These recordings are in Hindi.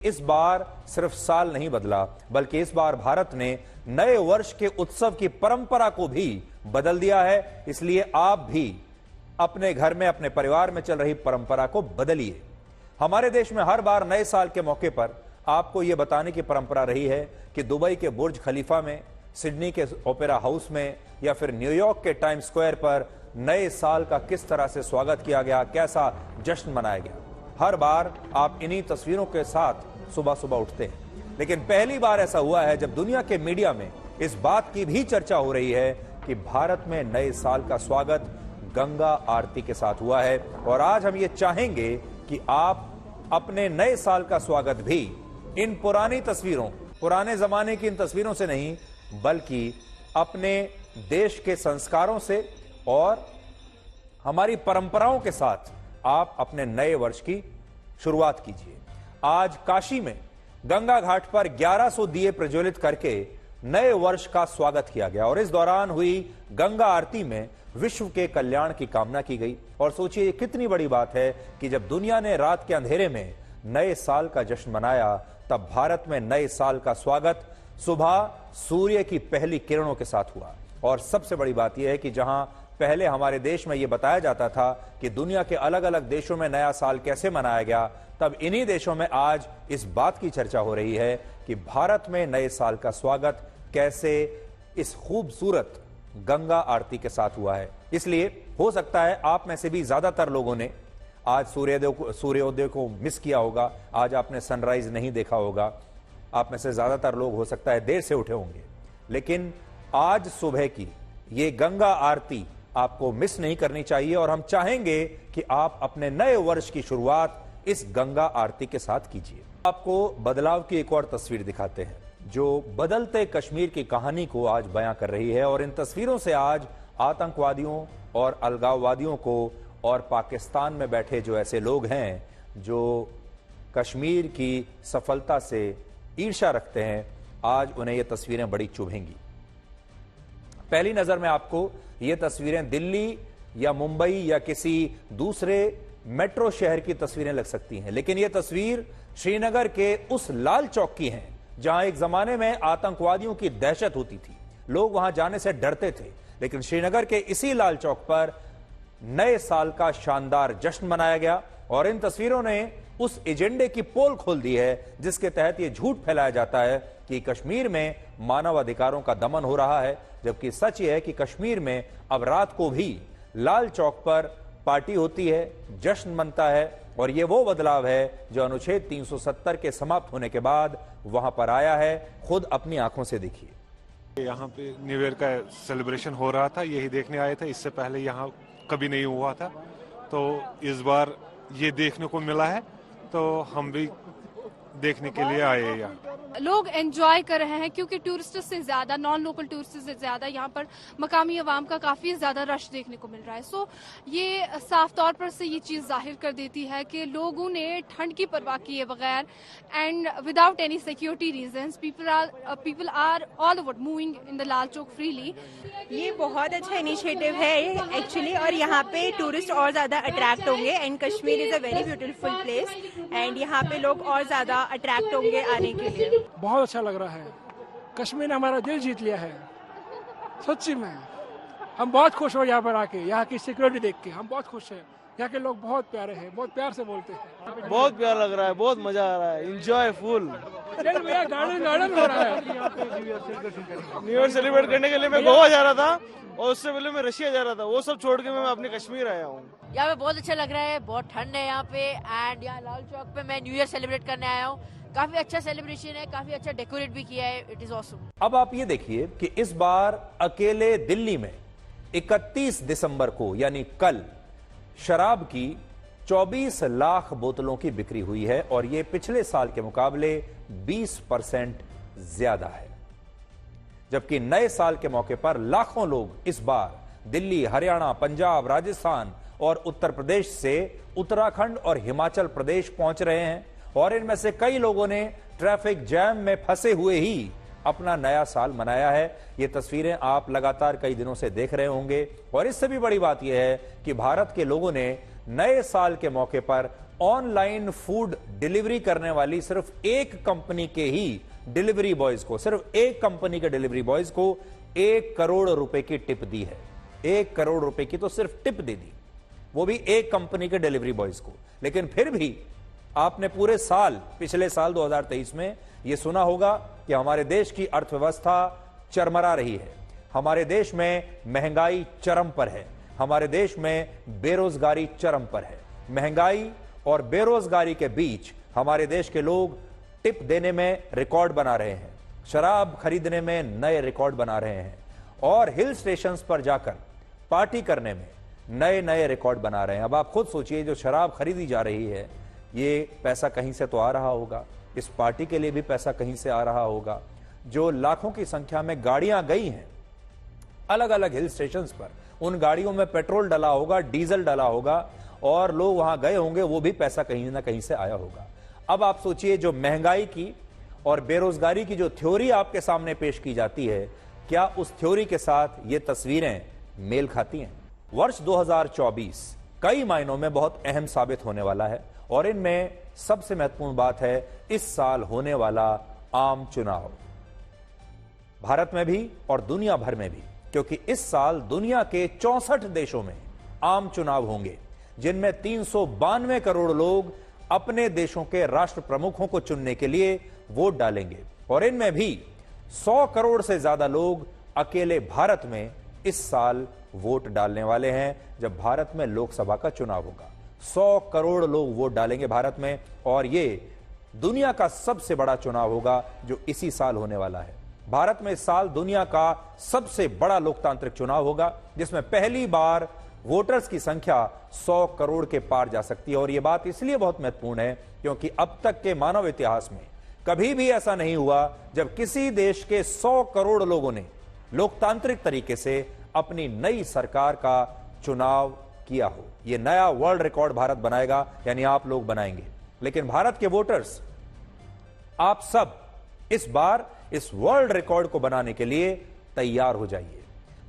इस बार सिर्फ साल नहीं बदला, बल्कि इस बार भारत ने नए वर्ष के उत्सव की परंपरा को भी बदल दिया है। इसलिए आप भी अपने घर में, अपने परिवार में चल रही परंपरा को बदलिए। हमारे देश में हर बार नए साल के मौके पर आपको यह बताने की परंपरा रही है कि दुबई के बुर्ज खलीफा में, सिडनी के ओपेरा हाउस में या फिर न्यूयॉर्क के टाइम स्क्वायर पर नए साल का किस तरह से स्वागत किया गया, कैसा जश्न मनाया गया। हर बार आप इन्हीं तस्वीरों के साथ सुबह सुबह उठते हैं, लेकिन पहली बार ऐसा हुआ है जब दुनिया के मीडिया में इस बात की भी चर्चा हो रही है कि भारत में नए साल का स्वागत गंगा आरती के साथ हुआ है। और आज हम ये चाहेंगे कि आप अपने नए साल का स्वागत भी इन पुरानी तस्वीरों, पुराने जमाने की इन तस्वीरों से नहीं, बल्कि अपने देश के संस्कारों से और हमारी परंपराओं के साथ आप अपने नए वर्ष की शुरुआत कीजिए। आज काशी में गंगा घाट पर 1100 दिए प्रज्वलित करके नए वर्ष का स्वागत किया गया और इस दौरान हुई गंगा आरती में विश्व के कल्याण की कामना की गई। और सोचिए ये कितनी बड़ी बात है कि जब दुनिया ने रात के अंधेरे में नए साल का जश्न मनाया, तब भारत में नए साल का स्वागत सुबह सूर्य की पहली किरणों के साथ हुआ। और सबसे बड़ी बात यह है कि जहां पहले हमारे देश में यह बताया जाता था कि दुनिया के अलग अलग देशों में नया साल कैसे मनाया गया, तब इन्हीं देशों में आज इस बात की चर्चा हो रही है कि भारत में नए साल का स्वागत कैसे इस खूबसूरत गंगा आरती के साथ हुआ है। इसलिए हो सकता है आप में से भी ज्यादातर लोगों ने आज सूर्योदय को मिस किया होगा, आज आपने सनराइज नहीं देखा होगा। आप में से ज्यादातर लोग हो सकता है देर से उठे होंगे, लेकिन आज सुबह की ये गंगा आरती आपको मिस नहीं करनी चाहिए। और हम चाहेंगे कि आप अपने नए वर्ष की शुरुआत इस गंगा आरती के साथ कीजिए। आपको बदलाव की एक और तस्वीर दिखाते हैं जो बदलते कश्मीर की कहानी को आज बयां कर रही है। और इन तस्वीरों से आज आतंकवादियों और अलगाववादियों को और पाकिस्तान में बैठे जो ऐसे लोग हैं जो कश्मीर की सफलता से ईर्ष्या रखते हैं, आज उन्हें ये तस्वीरें बड़ी चुभेंगी। पहली नजर में आपको ये तस्वीरें दिल्ली या मुंबई या किसी दूसरे मेट्रो शहर की तस्वीरें लग सकती हैं, लेकिन ये तस्वीर श्रीनगर के उस लाल चौक की है जहां एक जमाने में आतंकवादियों की दहशत होती थी, लोग वहां जाने से डरते थे। लेकिन श्रीनगर के इसी लाल चौक पर नए साल का शानदार जश्न मनाया गया और इन तस्वीरों ने उस एजेंडे की पोल खोल दी है जिसके तहत यह झूठ फैलाया जाता है कि कश्मीर में मानव अधिकारों का दमन हो रहा है, जबकि सच यह है कि कश्मीर में अब रात को भी लाल चौक पर पार्टी होती है, जश्न मनता है। और यह वो बदलाव है जो अनुच्छेद 370 के समाप्त होने के बाद वहां पर आया है। खुद अपनी आंखों से देखिए। यहाँ पे न्यू ईयर का सेलिब्रेशन हो रहा था, यही देखने आए थे। इससे पहले यहाँ कभी नहीं हुआ था, तो इस बार ये देखने को मिला है, तो हम भी देखने के लिए आए हैं यहाँ। लोग एंजॉय कर रहे हैं क्योंकि टूरिस्ट से ज्यादा, नॉन लोकल टूरिस्ट से ज्यादा यहाँ पर मकामी अवाम का काफी ज्यादा रश देखने को मिल रहा है। सो ये साफ तौर पर से ये चीज जाहिर कर देती है कि लोगों ने ठंड की परवाह किए बगैर and without any security reasons people are all over moving in the Lal Chowk freely. ये बहुत अच्छा इनिशिएटिव है एक्चुअली, और यहाँ पे टूरिस्ट और ज्यादा अट्रैक्ट होंगे and Kashmir is a very beautiful place and यहाँ पे लोग और ज्यादा अट्रैक्ट होंगे आने के लिए। बहुत अच्छा लग रहा है। कश्मीर ने हमारा दिल जीत लिया है, सच्ची में। हम बहुत खुश हो यहाँ पर आके, यहाँ की सिक्योरिटी देख के हम बहुत खुश हैं। यहाँ के लोग बहुत प्यारे हैं, बहुत प्यार से बोलते हैं। बहुत प्यार लग रहा है, बहुत मजा आ रहा है, एंजॉय फुल। भैया गार्डन हो रहा है। न्यू ईयर सेलिब्रेट करने के लिए मैं गोवा जा रहा था और उससे पहले मैं रशिया जा रहा था। वो सब छोड़ के मैं अपने कश्मीर आया हूँ। यहाँ पे बहुत अच्छा लग रहा है, बहुत ठंड है यहाँ पे एंड यहाँ लाल चौक पे मैं न्यू ईयर सेलिब्रेट करने आया हूँ। काफी अच्छा सेलिब्रेशन है, काफी अच्छा डेकोरेट भी किया है। It is awesome. अब आप ये देखिए कि इस बार अकेले दिल्ली में 31 दिसंबर को यानी कल शराब की 24 लाख बोतलों की बिक्री हुई है और यह पिछले साल के मुकाबले 20% ज्यादा है। जबकि नए साल के मौके पर लाखों लोग इस बार दिल्ली, हरियाणा, पंजाब, राजस्थान और उत्तर प्रदेश से उत्तराखंड और हिमाचल प्रदेश पहुंच रहे हैं और इनमें से कई लोगों ने ट्रैफिक जैम में फंसे हुए ही अपना नया साल मनाया है। ये तस्वीरें आप लगातार कई दिनों से देख रहे होंगे और इससे भी बड़ी बात यह है कि भारत के लोगों ने नए साल के मौके पर ऑनलाइन फूड डिलीवरी करने वाली सिर्फ एक कंपनी के ही डिलीवरी बॉयज को, सिर्फ एक कंपनी के डिलीवरी बॉयज को 1 करोड़ रुपए की टिप दी है। 1 करोड़ रुपए की तो सिर्फ टिप दे दी, वो भी एक कंपनी के डिलीवरी बॉयज को। लेकिन फिर भी आपने पूरे साल, पिछले साल 2023 में यह सुना होगा कि हमारे देश की अर्थव्यवस्था चरमरा रही है, हमारे देश में महंगाई चरम पर है, हमारे देश में बेरोजगारी चरम पर है। महंगाई और बेरोजगारी के बीच हमारे देश के लोग टिप देने में रिकॉर्ड बना रहे हैं, शराब खरीदने में नए रिकॉर्ड बना रहे हैं और हिल स्टेशंस पर जाकर पार्टी करने में नए नए रिकॉर्ड बना रहे हैं। अब आप खुद सोचिए, जो शराब खरीदी जा रही है, ये पैसा कहीं से तो आ रहा होगा, इस पार्टी के लिए भी पैसा कहीं से आ रहा होगा। जो लाखों की संख्या में गाड़ियां गई हैं अलग अलग हिल स्टेशंस पर, उन गाड़ियों में पेट्रोल डला होगा, डीजल डला होगा और लोग वहां गए होंगे, वो भी पैसा कहीं ना कहीं से आया होगा। अब आप सोचिए, जो महंगाई की और बेरोजगारी की जो थ्योरी आपके सामने पेश की जाती है, क्या उस थ्योरी के साथ ये तस्वीरें मेल खाती हैं? वर्ष 2024 कई मायनों में बहुत अहम साबित होने वाला है और इनमें सबसे महत्वपूर्ण बात है इस साल होने वाला आम चुनाव, भारत में भी और दुनिया भर में भी, क्योंकि इस साल दुनिया के 64 देशों में आम चुनाव होंगे, जिनमें 392 करोड़ लोग अपने देशों के राष्ट्र प्रमुखों को चुनने के लिए वोट डालेंगे और इनमें भी 100 करोड़ से ज्यादा लोग अकेले भारत में इस साल वोट डालने वाले हैं। जब भारत में लोकसभा का चुनाव होगा, 100 करोड़ लोग वोट डालेंगे भारत में और ये दुनिया का सबसे बड़ा चुनाव होगा जो इसी साल होने वाला है। भारत में इस साल दुनिया का सबसे बड़ा लोकतांत्रिक चुनाव होगा, जिसमें पहली बार वोटर्स की संख्या 100 करोड़ के पार जा सकती है। और यह बात इसलिए बहुत महत्वपूर्ण है क्योंकि अब तक के मानव इतिहास में कभी भी ऐसा नहीं हुआ जब किसी देश के 100 करोड़ लोगों ने लोकतांत्रिक तरीके से अपनी नई सरकार का चुनाव किया हो। यह नया वर्ल्ड रिकॉर्ड भारत बनाएगा, यानी आप लोग बनाएंगे। लेकिन भारत के वोटर्स, आप सब इस बार इस वर्ल्ड रिकॉर्ड को बनाने के लिए तैयार हो जाइए।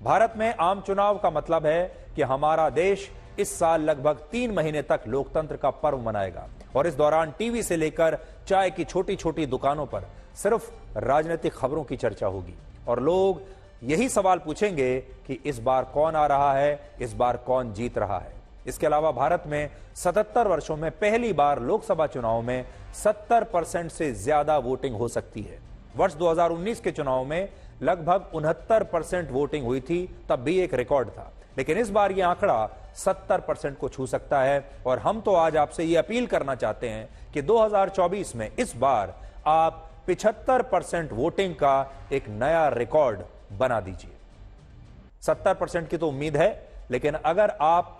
भारत में आम चुनाव का मतलब है कि हमारा देश इस साल लगभग 3 महीने तक लोकतंत्र का पर्व मनाएगा और इस दौरान टीवी से लेकर चाय की छोटी छोटी दुकानों पर सिर्फ राजनीतिक खबरों की चर्चा होगी और लोग यही सवाल पूछेंगे कि इस बार कौन आ रहा है, इस बार कौन जीत रहा है। इसके अलावा भारत में 77 वर्षों में पहली बार लोकसभा चुनाव में 70% से ज्यादा वोटिंग हो सकती है। वर्ष 2019 के चुनाव में लगभग 69% वोटिंग हुई थी, तब भी एक रिकॉर्ड था। लेकिन इस बार यह आंकड़ा 70% को छू सकता है और हम तो आज आपसे यह अपील करना चाहते हैं कि 2024 में इस बार आप 75% वोटिंग का एक नया रिकॉर्ड बना दीजिए। 70% की तो उम्मीद है, लेकिन अगर आप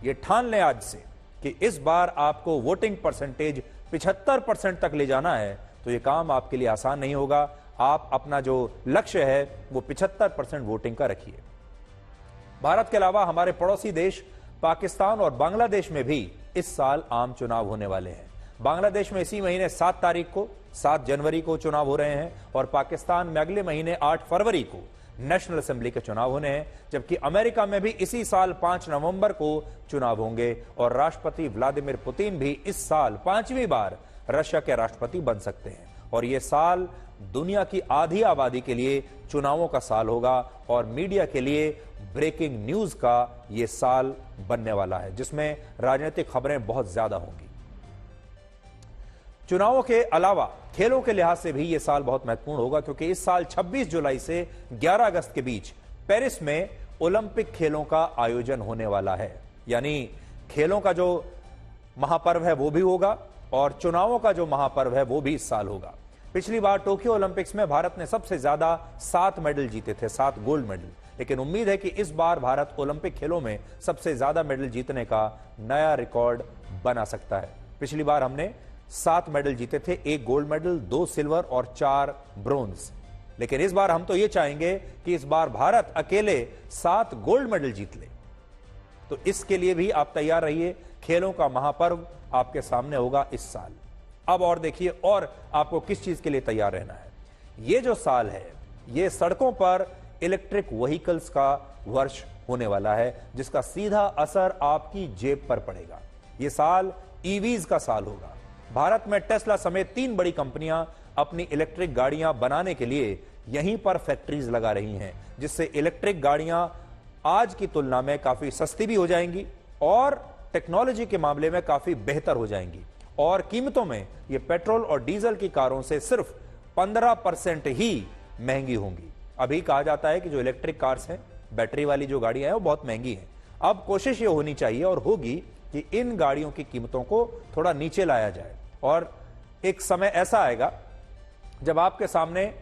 ये ठान लें आज से कि इस बार आपको वोटिंग परसेंटेज 75% तक ले जाना है, तो ये काम आपके लिए आसान नहीं होगा। आप अपना जो लक्ष्य है वो 75% वोटिंग का रखिए। भारत के अलावा हमारे पड़ोसी देश पाकिस्तान और बांग्लादेश में भी इस साल आम चुनाव होने वाले हैं। बांग्लादेश में इसी महीने 7 जनवरी को चुनाव हो रहे हैं और पाकिस्तान में अगले महीने 8 फरवरी को नेशनल असेंबली के चुनाव होने हैं, जबकि अमेरिका में भी इसी साल 5 नवंबर को चुनाव होंगे और राष्ट्रपति व्लादिमीर पुतिन भी इस साल 5वीं बार रशिया के राष्ट्रपति बन सकते हैं। और यह साल दुनिया की आधी आबादी के लिए चुनावों का साल होगा और मीडिया के लिए ब्रेकिंग न्यूज का यह साल बनने वाला है, जिसमें राजनीतिक खबरें बहुत ज्यादा होंगी। चुनावों के अलावा खेलों के लिहाज से भी यह साल बहुत महत्वपूर्ण होगा, क्योंकि इस साल 26 जुलाई से 11 अगस्त के बीच पेरिस में ओलंपिक खेलों का आयोजन होने वाला है। यानी खेलों का जो महापर्व है वो भी होगा और चुनावों का जो महापर्व है वो भी इस साल होगा। पिछली बार टोक्यो ओलंपिक्स में भारत ने सबसे ज्यादा 7 मेडल जीते थे, 7 गोल्ड मेडल। लेकिन उम्मीद है कि इस बार भारत ओलंपिक खेलों में सबसे ज्यादा मेडल जीतने का नया रिकॉर्ड बना सकता है। पिछली बार हमने 7 मेडल जीते थे, 1 गोल्ड मेडल, 2 सिल्वर और 4 ब्रोंज। लेकिन इस बार हम तो ये चाहेंगे कि इस बार भारत अकेले 7 गोल्ड मेडल जीत ले। तो इसके लिए भी आप तैयार रहिए। खेलों का महापर्व आपके सामने होगा इस साल। अब और देखिए, और आपको किस चीज के लिए तैयार रहना है। ये जो साल है, ये सड़कों पर इलेक्ट्रिक व्हीकल्स का वर्ष होने वाला है, जिसका सीधा असर आपकी जेब पर पड़ेगा। ये साल ईवीज का साल होगा। भारत में टेस्ला समेत 3 बड़ी कंपनियां अपनी इलेक्ट्रिक गाड़ियां बनाने के लिए यहीं पर फैक्ट्रीज लगा रही हैं, जिससे इलेक्ट्रिक गाड़ियां आज की तुलना में काफी सस्ती भी हो जाएंगी और टेक्नोलॉजी के मामले में काफी बेहतर हो जाएंगी और कीमतों में ये पेट्रोल और डीजल की कारों से सिर्फ 15% ही महंगी होंगी। अभी कहा जाता है कि जो इलेक्ट्रिक कार्स हैं, बैटरी वाली जो गाड़ियां हैं, वो बहुत महंगी हैं। अब कोशिश ये होनी चाहिए और होगी कि इन गाड़ियों की कीमतों को थोड़ा नीचे लाया जाए और एक समय ऐसा आएगा जब आपके सामने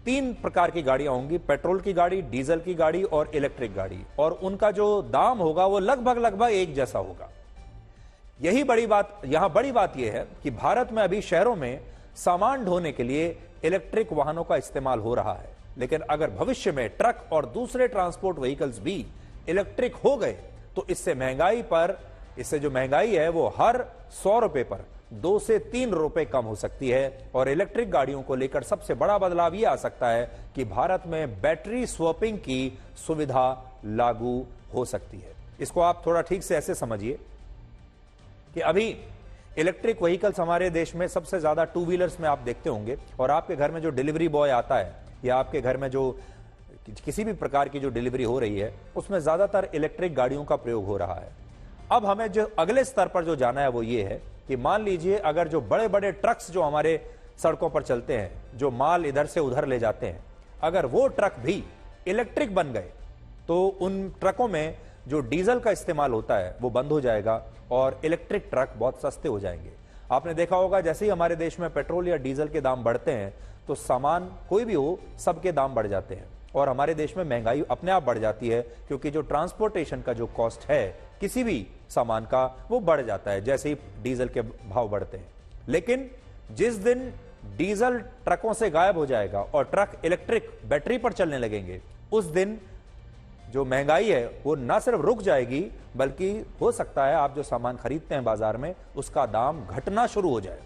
3 प्रकार की गाड़ियां होंगी, पेट्रोल की गाड़ी, डीजल की गाड़ी और इलेक्ट्रिक गाड़ी, और उनका जो दाम होगा वो लगभग एक जैसा होगा। यही बड़ी बात, यहां बड़ी बात यह है कि भारत में अभी शहरों में सामान ढोने के लिए इलेक्ट्रिक वाहनों का इस्तेमाल हो रहा है, लेकिन अगर भविष्य में ट्रक और दूसरे ट्रांसपोर्ट व्हीकल्स भी इलेक्ट्रिक हो गए तो इससे जो महंगाई है वो हर 100 रुपए पर 2 से 3 रुपए कम हो सकती है। और इलेक्ट्रिक गाड़ियों को लेकर सबसे बड़ा बदलाव यह आ सकता है कि भारत में बैटरी स्वैपिंग की सुविधा लागू हो सकती है। इसको आप थोड़ा ठीक से ऐसे समझिए कि अभी इलेक्ट्रिक व्हीकल्स हमारे देश में सबसे ज्यादा 2 व्हीलर्स में आप देखते होंगे, और आपके घर में जो डिलीवरी बॉय आता है या आपके घर में जो किसी भी प्रकार की जो डिलीवरी हो रही है उसमें ज्यादातर इलेक्ट्रिक गाड़ियों का प्रयोग हो रहा है। अब हमें जो अगले स्तर पर जो जाना है वो ये है कि मान लीजिए अगर जो बड़े बड़े ट्रक्स जो हमारे सड़कों पर चलते हैं, जो माल इधर से उधर ले जाते हैं, अगर वो ट्रक भी इलेक्ट्रिक बन गए तो उन ट्रकों में जो डीजल का इस्तेमाल होता है वो बंद हो जाएगा और इलेक्ट्रिक ट्रक बहुत सस्ते हो जाएंगे। आपने देखा होगा जैसे ही हमारे देश में पेट्रोल या डीजल के दाम बढ़ते हैं तो सामान कोई भी हो सबके दाम बढ़ जाते हैं और हमारे देश में महंगाई अपने आप बढ़ जाती है, क्योंकि जो ट्रांसपोर्टेशन का जो कॉस्ट है किसी भी सामान का वो बढ़ जाता है जैसे ही डीजल के भाव बढ़ते हैं। लेकिन जिस दिन डीजल ट्रकों से गायब हो जाएगा और ट्रक इलेक्ट्रिक बैटरी पर चलने लगेंगे, उस दिन जो महंगाई है वो ना सिर्फ रुक जाएगी बल्कि हो सकता है आप जो सामान खरीदते हैं बाजार में उसका दाम घटना शुरू हो जाए।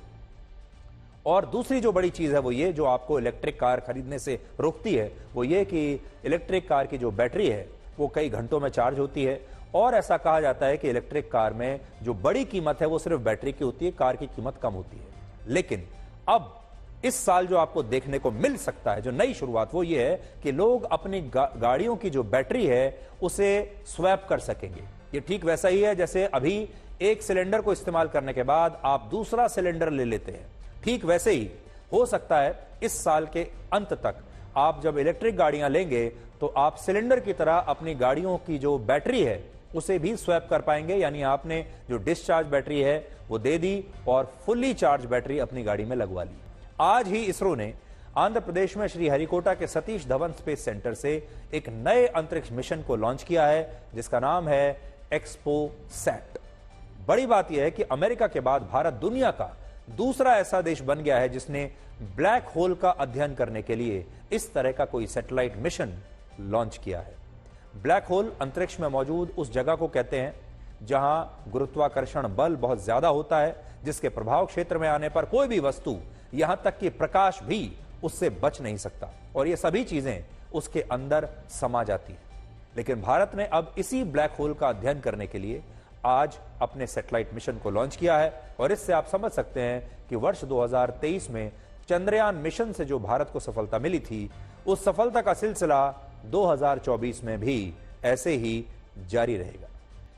और दूसरी जो बड़ी चीज है वो ये, जो आपको इलेक्ट्रिक कार खरीदने से रोकती है, वो ये कि इलेक्ट्रिक कार की जो बैटरी है वो कई घंटों में चार्ज होती है और ऐसा कहा जाता है कि इलेक्ट्रिक कार में जो बड़ी कीमत है वो सिर्फ बैटरी की होती है, कार की कीमत कम होती है। लेकिन अब इस साल जो आपको देखने को मिल सकता है, जो नई शुरुआत, वो ये है कि लोग अपनी गाड़ियों की जो बैटरी है उसे स्वैप कर सकेंगे। ये ठीक वैसा ही है जैसे अभी एक सिलेंडर को इस्तेमाल करने के बाद आप दूसरा सिलेंडर ले लेते हैं, ठीक वैसे ही हो सकता है इस साल के अंत तक आप जब इलेक्ट्रिक गाड़ियां लेंगे तो आप सिलेंडर की तरह अपनी गाड़ियों की जो बैटरी है उसे भी स्वैप कर पाएंगे, यानी आपने जो डिस्चार्ज बैटरी है वो दे दी और फुल्ली चार्ज बैटरी अपनी गाड़ी में लगवा ली। आज ही इसरो ने आंध्र प्रदेश में श्रीहरिकोटा के सतीश धवन स्पेस सेंटर से एक नए अंतरिक्ष मिशन को लॉन्च किया है जिसका नाम है एक्सपोसैट। बड़ी बात यह है कि अमेरिका के बाद भारत दुनिया का दूसरा ऐसा देश बन गया है जिसने ब्लैक होल का अध्ययन करने के लिए इस तरह का कोई सैटेलाइट मिशन लॉन्च किया है। ब्लैक होल अंतरिक्ष में मौजूद उस जगह को कहते हैं जहां गुरुत्वाकर्षण बल बहुत ज्यादा होता है, जिसके प्रभाव क्षेत्र में आने पर कोई भी वस्तु, यहां तक कि प्रकाश भी उससे बच नहीं सकता और ये सभी चीजें उसके अंदर समा जाती हैं। लेकिन भारत ने अब इसी ब्लैक होल का अध्ययन करने के लिए आज अपने सैटेलाइट मिशन को लॉन्च किया है और इससे आप समझ सकते हैं कि वर्ष 2023 में चंद्रयान मिशन से जो भारत को सफलता मिली थी, उस सफलता का सिलसिला 2024 में भी ऐसे ही जारी रहेगा।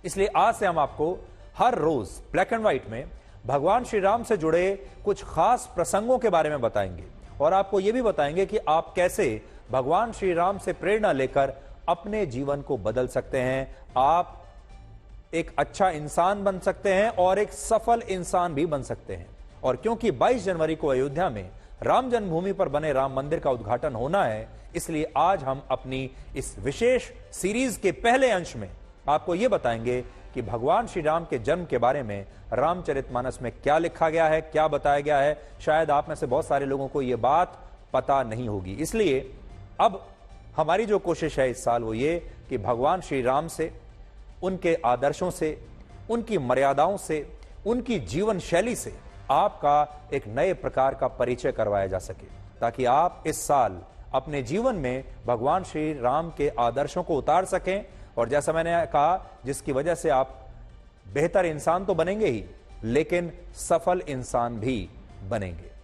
इसलिए आज से हम आपको हर रोज ब्लैक एंड व्हाइट में भगवान श्री राम से जुड़े कुछ खास प्रसंगों के बारे में बताएंगे और आपको यह भी बताएंगे कि आप कैसे भगवान श्री राम से प्रेरणा लेकर अपने जीवन को बदल सकते हैं, आप एक अच्छा इंसान बन सकते हैं और एक सफल इंसान भी बन सकते हैं। और क्योंकि 22 जनवरी को अयोध्या में राम जन्मभूमि पर बने राम मंदिर का उद्घाटन होना है, इसलिए आज हम अपनी इस विशेष सीरीज के पहले अंश में आपको यह बताएंगे कि भगवान श्री राम के जन्म के बारे में रामचरितमानस में क्या लिखा गया है, क्या बताया गया है। शायद आप में से बहुत सारे लोगों को यह बात पता नहीं होगी। इसलिए अब हमारी जो कोशिश है इस साल वो ये कि भगवान श्री राम से, उनके आदर्शों से, उनकी मर्यादाओं से, उनकी जीवन शैली से आपका एक नए प्रकार का परिचय करवाया जा सके, ताकि आप इस साल अपने जीवन में भगवान श्री राम के आदर्शों को उतार सकें। और जैसा मैंने कहा, जिसकी वजह से आप बेहतर इंसान तो बनेंगे ही, लेकिन सफल इंसान भी बनेंगे।